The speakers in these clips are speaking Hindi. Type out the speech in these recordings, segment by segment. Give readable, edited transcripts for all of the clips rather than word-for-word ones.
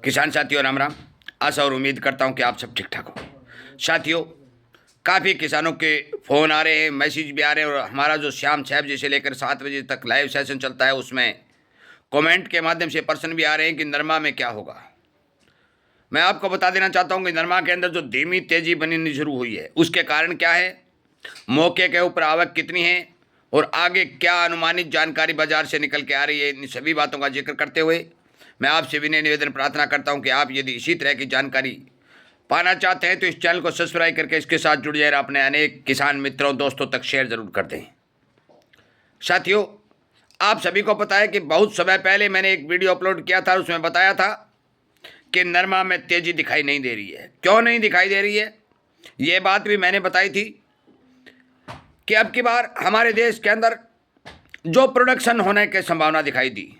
किसान साथियों राम राम। आशा और उम्मीद करता हूं कि आप सब ठीक ठाक हो। साथियों, काफ़ी किसानों के फ़ोन आ रहे हैं, मैसेज भी आ रहे हैं और हमारा जो शाम 6 बजे से लेकर 7 बजे तक लाइव सेशन चलता है उसमें कमेंट के माध्यम से प्रश्न भी आ रहे हैं कि नरमा में क्या होगा। मैं आपको बता देना चाहता हूं कि नरमा के अंदर जो धीमी तेजी बननी शुरू हुई है उसके कारण क्या है, मौके के ऊपर आवक कितनी है और आगे क्या अनुमानित जानकारी बाजार से निकल के आ रही है, इन सभी बातों का जिक्र करते हुए मैं आपसे विनय निवेदन प्रार्थना करता हूं कि आप यदि इसी तरह की जानकारी पाना चाहते हैं तो इस चैनल को सब्सक्राइब करके इसके साथ जुड़ जाए, अपने अनेक किसान मित्रों दोस्तों तक शेयर जरूर कर दें। साथियों, आप सभी को पता है कि बहुत समय पहले मैंने एक वीडियो अपलोड किया था, उसमें बताया था कि नरमा में तेजी दिखाई नहीं दे रही है। क्यों नहीं दिखाई दे रही है, ये बात भी मैंने बताई थी कि अब की बार हमारे देश के अंदर जो प्रोडक्शन होने की संभावना दिखाई दी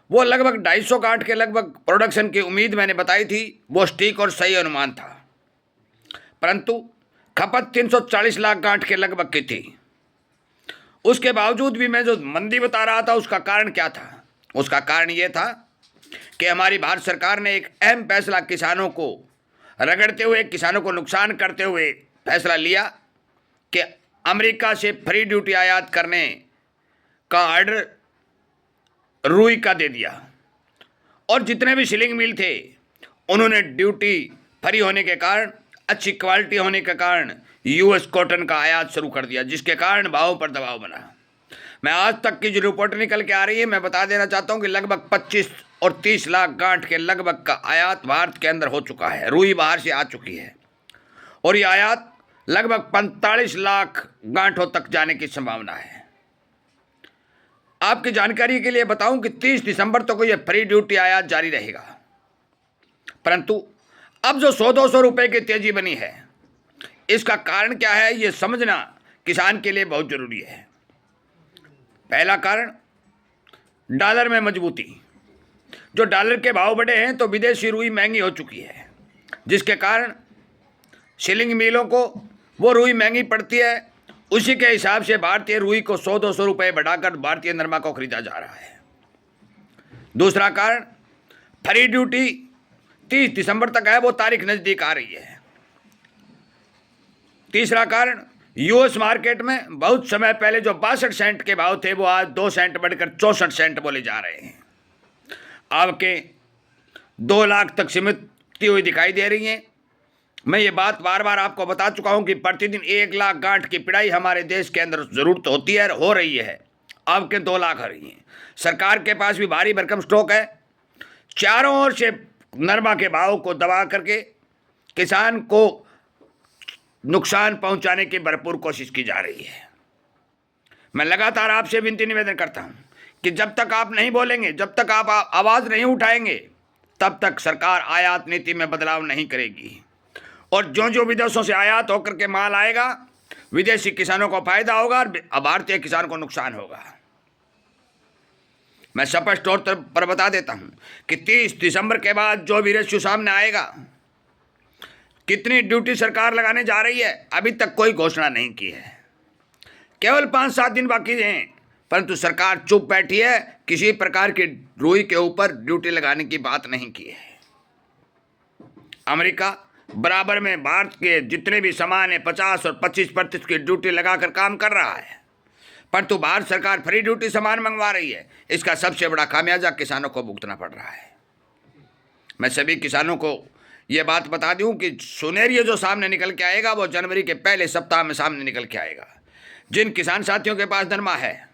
वो लगभग 250 गांठ के लगभग प्रोडक्शन की उम्मीद मैंने बताई थी, वो ठीक और सही अनुमान था। परंतु खपत 340 लाख गांठ के लगभग की थी। उसके बावजूद भी मैं जो मंदी बता रहा था उसका कारण क्या था, उसका कारण ये था कि हमारी भारत सरकार ने एक अहम फैसला किसानों को रगड़ते हुए, किसानों को नुकसान करते हुए फैसला लिया कि अमेरिका से फ्री ड्यूटी आयात करने का ऑर्डर रुई का दे दिया और जितने भी शिलिंग मिल थे उन्होंने ड्यूटी फ्री होने के कारण, अच्छी क्वालिटी होने के कारण यूएस कॉटन का आयात शुरू कर दिया, जिसके कारण भावों पर दबाव बना। मैं आज तक की जो रिपोर्ट निकल के आ रही है मैं बता देना चाहता हूं कि लगभग 25 और 30 लाख गांठ के लगभग का आयात भारत के अंदर हो चुका है। रुई बाहर से आ चुकी है और ये आयात लगभग 45 लाख गांठों तक जाने की संभावना है। आपकी जानकारी के लिए बताऊं कि 30 दिसंबर तक यह फ्री ड्यूटी आयात जारी रहेगा। परंतु अब जो 100-200 रुपए की तेजी बनी है इसका कारण क्या है, यह समझना किसान के लिए बहुत जरूरी है। पहला कारण डॉलर में मजबूती। जो डॉलर के भाव बढ़े हैं तो विदेशी रुई महंगी हो चुकी है, जिसके कारण शिलिंग मिलों को वो रुई महंगी पड़ती है। उसी के हिसाब से भारतीय रुई को 100-200 रुपये बढ़ाकर भारतीय नरमा को खरीदा जा रहा है। दूसरा कारण फ्री ड्यूटी 30 दिसंबर तक है, वो तारीख नजदीक आ रही है। तीसरा कारण यूएस मार्केट में बहुत समय पहले जो 62 सेंट के भाव थे वो आज 2 सेंट बढ़कर 64 सेंट बोले जा रहे हैं। अब के 2 लाख तक सीमित हुई दिखाई दे रही हैं। मैं ये बात बार बार आपको बता चुका हूं कि प्रतिदिन 1 लाख गांठ की पिड़ाई हमारे देश के अंदर जरूरत होती है, हो रही है। अब के 2 लाख आ रही हैं। सरकार के पास भी भारी भरकम स्टॉक है। चारों ओर से नरमा के भाव को दबा करके किसान को नुकसान पहुंचाने की भरपूर कोशिश की जा रही है। मैं लगातार आपसे विनती निवेदन करता हूं कि जब तक आप नहीं बोलेंगे, जब तक आप आवाज नहीं उठाएंगे, तब तक सरकार आयात नीति में बदलाव नहीं करेगी। और जो जो विदेशों से आयात होकर के माल आएगा, विदेशी किसानों को फायदा होगा और भारतीय किसान को नुकसान होगा। मैं स्पष्ट तौर पर बता देता हूं कि 30 दिसंबर के बाद जो भी रेशियो सामने आएगा, कितनी ड्यूटी सरकार लगाने जा रही है, अभी तक कोई घोषणा नहीं की है। केवल 5-7 दिन बाकी हैं, परंतु सरकार चुप बैठी है, किसी प्रकार की रुई के ऊपर ड्यूटी लगाने की बात नहीं की है। अमेरिका बराबर में भारत के जितने भी सामान है 50 और 25% की ड्यूटी लगाकर काम कर रहा है, परंतु भारत सरकार फ्री ड्यूटी सामान मंगवा रही है। इसका सबसे बड़ा खामियाजा किसानों को भुगतना पड़ रहा है। मैं सभी किसानों को यह बात बता दूं कि सुनेरियो जो सामने निकल के आएगा वो जनवरी के पहले सप्ताह में सामने निकल के आएगा। जिन किसान साथियों के पास नरमा है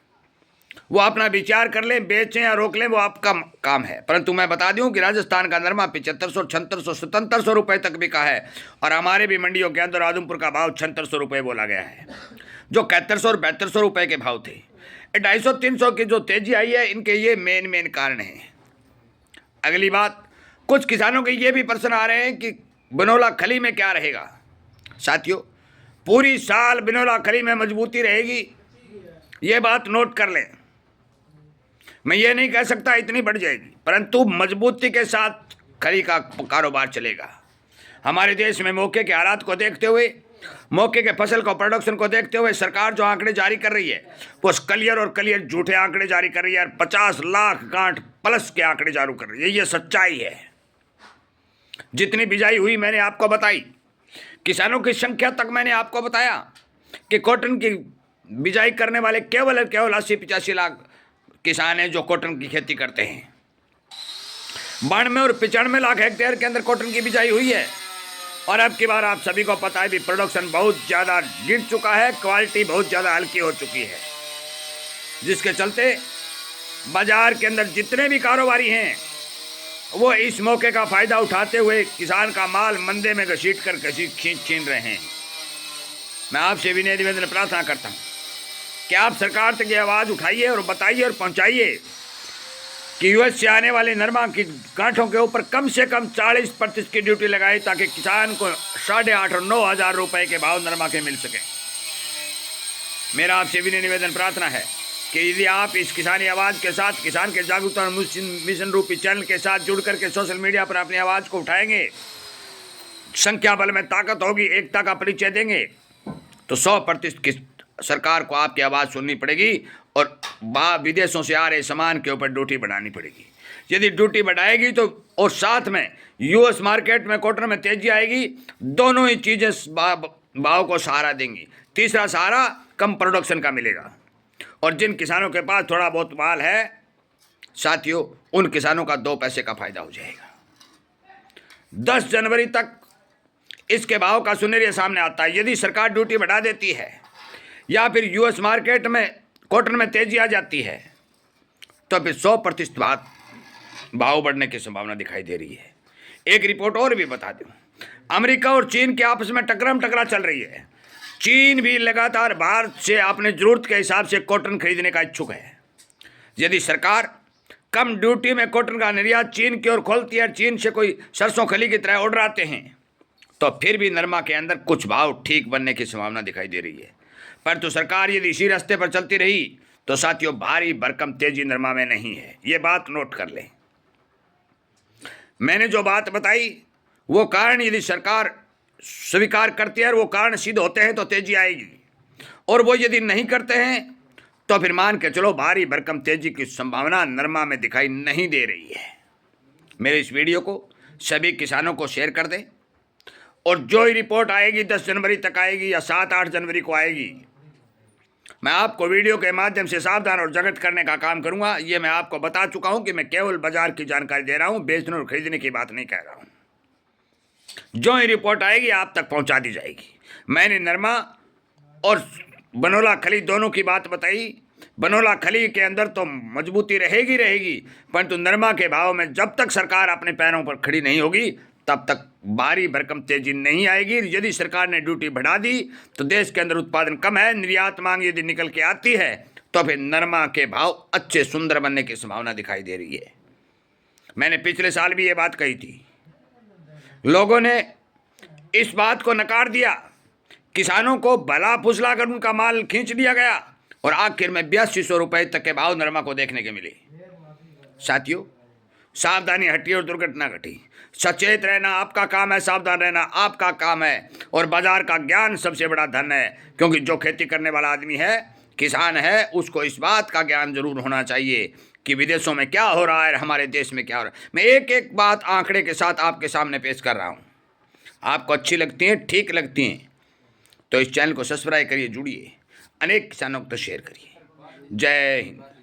वो अपना विचार कर लें, बेचें या रोक लें, वो आपका काम है। परंतु मैं बता दूं कि राजस्थान का नरमा 7500, 7600, 7700 रुपये तक बिका है और हमारे भी मंडियों के अंदर आदमपुर का भाव 7600 रुपये बोला गया है, जो 7100 और 7200 रुपये के भाव थे। 250-300 की जो तेजी आई है, इनके ये मेन कारण हैं। अगली बात, कुछ किसानों के ये भी प्रश्न आ रहे हैं कि बिनौला खली में क्या रहेगा। साथियों, पूरी साल बिनौला खली में मजबूती रहेगी, ये बात नोट कर लें। मैं ये नहीं कह सकता इतनी बढ़ जाएगी, परंतु मजबूती के साथ खली का कारोबार चलेगा। हमारे देश में मौके के हालात को देखते हुए, मौके के फसल को प्रोडक्शन को देखते हुए सरकार जो आंकड़े जारी कर रही है वो क्लियर झूठे आंकड़े जारी कर रही है और 50 लाख गांठ प्लस के आंकड़े जारी कर रही है। ये सच्चाई है। जितनी बिजाई हुई मैंने आपको बताई, किसानों की संख्या तक मैंने आपको बताया कि कॉटन की बिजाई करने वाले केवल 80-85 लाख किसान हैं जो कॉटन की खेती करते हैं। 92 और 95 लाख हेक्टेयर के अंदर कॉटन की बिजाई हुई है। और अब की बार आप सभी को पता है भी प्रोडक्शन बहुत ज़्यादा गिर चुका है, क्वालिटी बहुत ज़्यादा हल्की हो चुकी है, जिसके चलते बाजार के अंदर जितने भी कारोबारी हैं वो इस मौके का फ़ायदा उठाते हुए किसान का माल मंदे में घसीट कर खींच छीन रहे हैं। मैं आपसे विनय निवेदन प्रार्थना करता हूँ कि आप सरकार तक ये आवाज़ उठाइए और बताइए और पहुँचाइए कि यूएस से आने वाले नरमा की गांठों के ऊपर कम से कम 40% की ड्यूटी लगाए, ताकि किसान को 8,500 और 9,000 रुपए के भाव नरमा के मिल सके। मेरा आपसे विनय निवेदन प्रार्थना है कि यदि आप इस किसानी आवाज़ के साथ, किसान के जागरूकता मिशन रूपी चैनल के साथ जुड़ करके सोशल मीडिया पर अपनी आवाज़ को उठाएंगे, संख्या बल में ताकत होगी, एकता का परिचय देंगे, तो 100% सरकार को आपकी आवाज़ सुननी पड़ेगी और विदेशों से आ रहे सामान के ऊपर ड्यूटी बढ़ानी पड़ेगी। यदि ड्यूटी बढ़ाएगी तो और साथ में यूएस मार्केट में कॉटन में तेजी आएगी, दोनों ही चीज़ें भाव को सहारा देंगी। तीसरा सहारा कम प्रोडक्शन का मिलेगा। और जिन किसानों के पास थोड़ा बहुत माल है साथियों, उन किसानों का 2 पैसे का फायदा हो जाएगा। 10 जनवरी तक इसके भाव का सुनेरिया सामने आता है। यदि सरकार ड्यूटी बढ़ा देती है या फिर यूएस मार्केट में कॉटन में तेजी आ जाती है तो फिर 100% भाव बढ़ने की संभावना दिखाई दे रही है। एक रिपोर्ट और भी बता दूं, अमेरिका और चीन के आपस में टकरा चल रही है। चीन भी लगातार भारत से अपने जरूरत के हिसाब से कॉटन खरीदने का इच्छुक है। यदि सरकार कम ड्यूटी में कॉटन का निर्यात चीन की ओर खोलती है, चीन से कोई सरसों खली की तरह ऑर्डर आते हैं, तो फिर भी नरमा के अंदर कुछ भाव ठीक बनने की संभावना दिखाई दे रही है। परंतु सरकार यदि इसी रास्ते पर चलती रही तो साथियों भारी भरकम तेजी नरमा में नहीं है। ये बात नोट कर लें। मैंने जो बात बताई वो कारण यदि सरकार स्वीकार करती है और वो कारण सिद्ध होते हैं तो तेजी आएगी, और वो यदि नहीं करते हैं तो फिर मान के चलो भारी भरकम तेजी की संभावना नरमा में दिखाई नहीं दे रही है। मेरे इस वीडियो को सभी किसानों को शेयर कर दें, और जो ही रिपोर्ट आएगी 10 जनवरी तक आएगी या 7-8 जनवरी को आएगी, मैं आपको वीडियो के माध्यम से सावधान और जागृत करने का काम करूंगा। ये मैं आपको बता चुका हूं कि मैं केवल बाजार की जानकारी दे रहा हूं, बेचने और खरीदने की बात नहीं कह रहा हूं। जो ही रिपोर्ट आएगी आप तक पहुंचा दी जाएगी। मैंने नरमा और बनोला खली दोनों की बात बताई। बनोला खली के अंदर तो मजबूती रहेगी, परंतु नरमा के भाव में जब तक सरकार अपने पैरों पर खड़ी नहीं होगी तब तक भारी भरकम तेजी नहीं आएगी। यदि सरकार ने ड्यूटी बढ़ा दी तो देश के अंदर उत्पादन कम है, निर्यात मांग यदि निकल के आती है तो फिर नरमा के भाव अच्छे सुंदर बनने की संभावना दिखाई दे रही है। मैंने पिछले साल भी ये बात कही थी, लोगों ने इस बात को नकार दिया, किसानों को भला फुसला कर उनका माल खींच लिया गया और आखिर में 8200 रुपये तक के भाव नरमा को देखने के मिले। साथियों सावधानी हटी और दुर्घटना घटी। सचेत रहना आपका काम है, सावधान रहना आपका काम है, और बाजार का ज्ञान सबसे बड़ा धन है। क्योंकि जो खेती करने वाला आदमी है, किसान है, उसको इस बात का ज्ञान जरूर होना चाहिए कि विदेशों में क्या हो रहा है, हमारे देश में क्या हो रहा है। मैं एक एक बात आंकड़े के साथ आपके सामने पेश कर रहा हूँ। आपको अच्छी लगती हैं, ठीक लगती हैं तो इस चैनल को सब्सक्राइब करिए, जुड़िए, अनेक किसानों को तो शेयर करिए। जय हिंद।